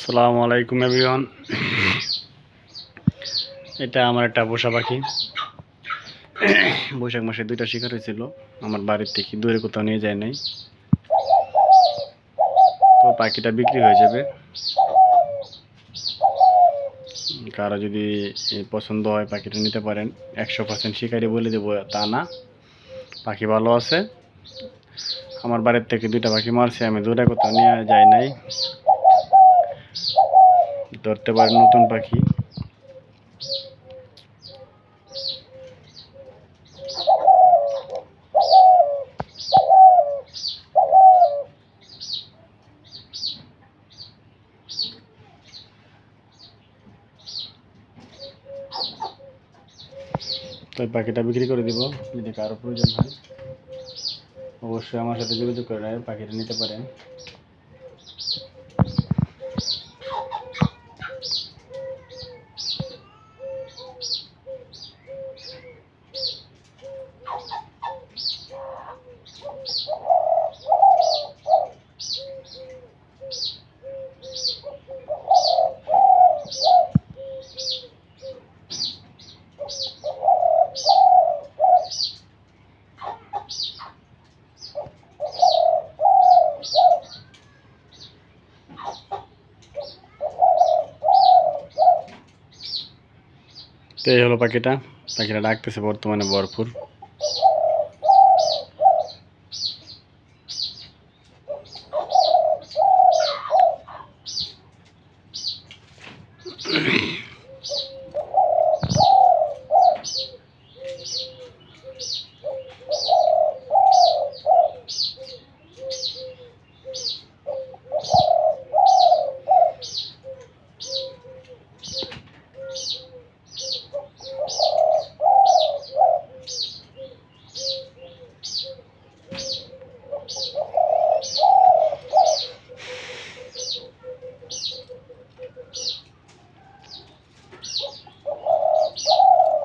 আসসালামু আলাইকুম এভরিওয়ান। এটা আমার একটা পোষা পাখি। বৈশাখ মাসে 2টা শিকার হয়েছিল। আমার বাড়ির থেকে দূরে কোথাও নিয়ে যায় নাই। তো পাখিটা বিক্রি হয়ে যাবে। কারো যদি পছন্দ হয় পাখিটা নিতে পারেন। 100% শিকারি বলে দেবো তা না, পাখি ভালো আছে। আমার বাড়ির থেকে 2টা পাখি মারছে, আমি দূরে কোথাও নিয়ে যাই নাই। ধরতে পারেন নতুন পাখি। তো পাখিটা বিক্রি করে দিব। যদি কারো প্রয়োজন হয় অবশ্যই আমার সাথে যোগাযোগ করে পাখিটা নিতে পারেন। তো এই হলো পাখিটা ডাকতেছে বর্তমানে ভরপুর।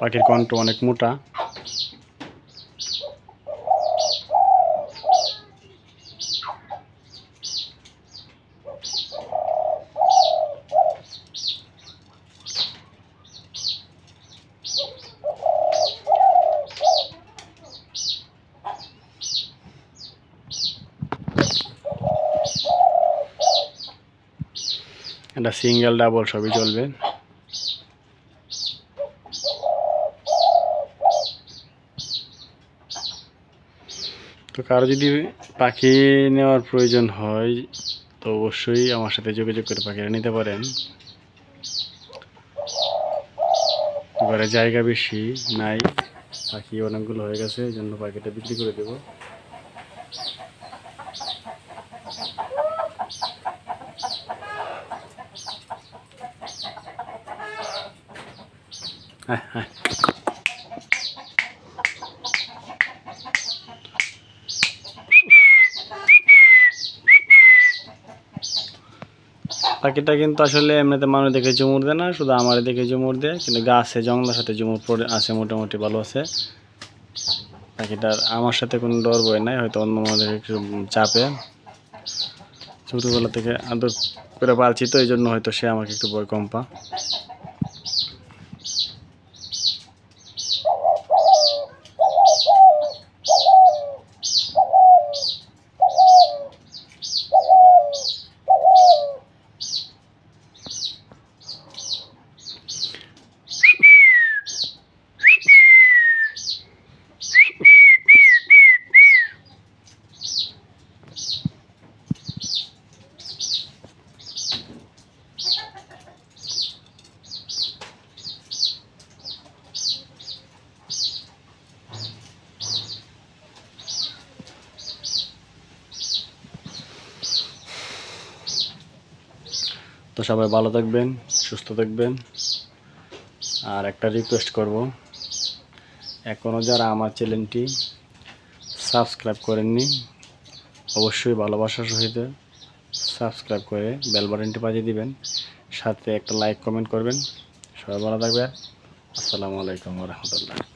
পাখির কণ্ঠ অনেক মোটা। এটা সিঙ্গেল ডাবল সবই চলবে। তো কারো যদি পাখি নেওয়ার প্রয়োজন হয় তো অবশ্যই আমার সাথে যোগাযোগ করে পাখিটা নিতে পারেন। ঘরে জায়গা বেশি নাই, পাখি অনেকগুলো হয়ে গেছে, এই জন্য পাখিটা বিক্রি করে দেব। হ্যাঁ হ্যাঁ, পাখিটা কিন্তু আসলে এমনিতে মানুষ দেখে ঝুমুর দেয় না, শুধু আমার দেখে ঝুমুর দেয়, কিন্তু গাছে জঙ্গলের সাথে ঝুমুর পড়ে আছে, মোটামুটি ভালো আছে। পাখিটার আমার সাথে কোনো ডর ভয় নাই, হয়তো অন্য মানুষের একটু চাপে। ছোটোবেলা থেকে আদর করে পালছি তো এই জন্য হয়তো সে আমাকে একটু ভয় কম পা। তো সবাই ভালো থাকবেন, সুস্থ থাকবেন। আর একটা রিকোয়েস্ট করব, এখনও যারা আমার চ্যানেলটি সাবস্ক্রাইব করেননি অবশ্যই ভালোবাসার সহিত সাবস্ক্রাইব করে বেল বাটনটি বাজিয়ে দিবেন, সাথে একটা লাইক কমেন্ট করবেন। সবাই ভালো থাকবেন। আসসালামু আলাইকুম ওয়া রাহমাতুল্লাহ।